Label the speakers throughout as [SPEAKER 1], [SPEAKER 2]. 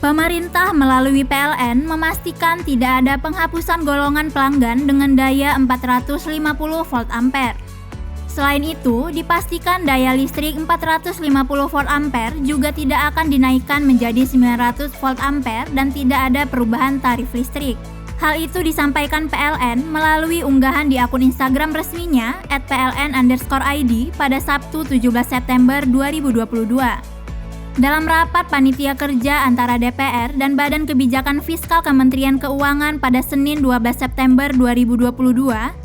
[SPEAKER 1] Pemerintah melalui PLN memastikan tidak ada penghapusan golongan pelanggan dengan daya 450 volt ampere. Selain itu, dipastikan daya listrik 450 volt ampere juga tidak akan dinaikkan menjadi 900 volt ampere dan tidak ada perubahan tarif listrik. Hal itu disampaikan PLN melalui unggahan di akun Instagram resminya @pln_id pada Sabtu 17 September 2022. Dalam rapat panitia kerja antara DPR dan Badan Kebijakan Fiskal Kementerian Keuangan pada Senin 12 September 2022,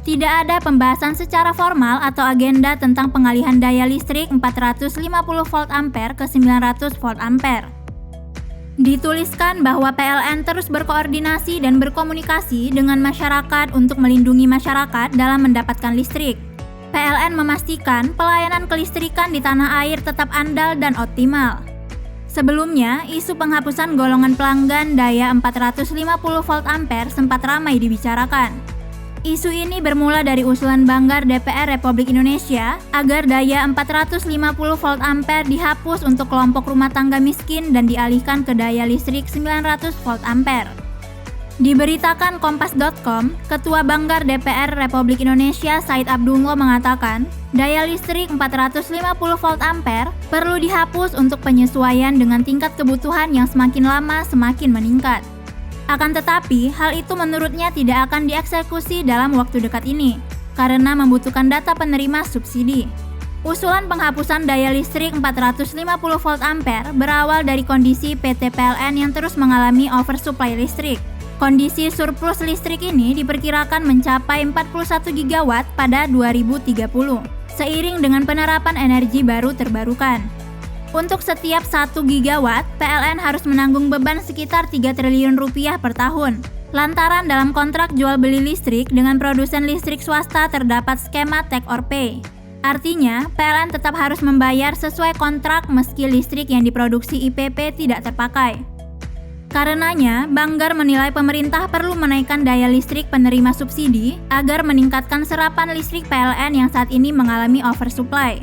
[SPEAKER 1] tidak ada pembahasan secara formal atau agenda tentang pengalihan daya listrik 450 volt ampere ke 900 volt ampere. Dituliskan bahwa PLN terus berkoordinasi dan berkomunikasi dengan masyarakat untuk melindungi masyarakat dalam mendapatkan listrik. PLN memastikan pelayanan kelistrikan di tanah air tetap andal dan optimal. Sebelumnya, isu penghapusan golongan pelanggan daya 450 volt ampere sempat ramai dibicarakan. Isu ini bermula dari usulan Banggar DPR Republik Indonesia agar daya 450 volt ampere dihapus untuk kelompok rumah tangga miskin dan dialihkan ke daya listrik 900 volt ampere. Diberitakan Kompas.com, Ketua Banggar DPR Republik Indonesia Said Abdullah mengatakan, daya listrik 450 volt ampere perlu dihapus untuk penyesuaian dengan tingkat kebutuhan yang semakin lama semakin meningkat. Akan tetapi, hal itu menurutnya tidak akan dieksekusi dalam waktu dekat ini, karena membutuhkan data penerima subsidi. Usulan penghapusan daya listrik 450 volt ampere berawal dari kondisi PT PLN yang terus mengalami oversupply listrik. Kondisi surplus listrik ini diperkirakan mencapai 41 gigawatt pada 2030, seiring dengan penerapan energi baru terbarukan. Untuk setiap 1 gigawatt, PLN harus menanggung beban sekitar 3 triliun rupiah per tahun. Lantaran dalam kontrak jual beli listrik dengan produsen listrik swasta terdapat skema take or pay. Artinya, PLN tetap harus membayar sesuai kontrak meski listrik yang diproduksi IPP tidak terpakai. Karenanya, Banggar menilai pemerintah perlu menaikkan daya listrik penerima subsidi agar meningkatkan serapan listrik PLN yang saat ini mengalami oversupply.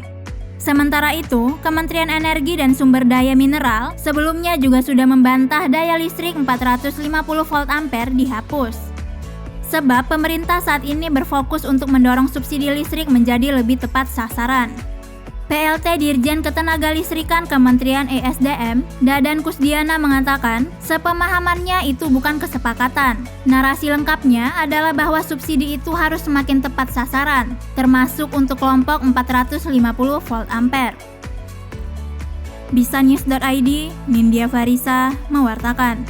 [SPEAKER 1] Sementara itu, Kementerian Energi dan Sumber Daya Mineral sebelumnya juga sudah membantah daya listrik 450 volt ampere dihapus. Sebab pemerintah saat ini berfokus untuk mendorong subsidi listrik menjadi lebih tepat sasaran. PLT Dirjen Ketenagalistrikan Kementerian ESDM, Dadan Kusdiana mengatakan, sepemahamannya itu bukan kesepakatan. Narasi lengkapnya adalah bahwa subsidi itu harus semakin tepat sasaran, termasuk untuk kelompok 450 volt ampere. Bisanews.id, Nindya Farisa, mewartakan.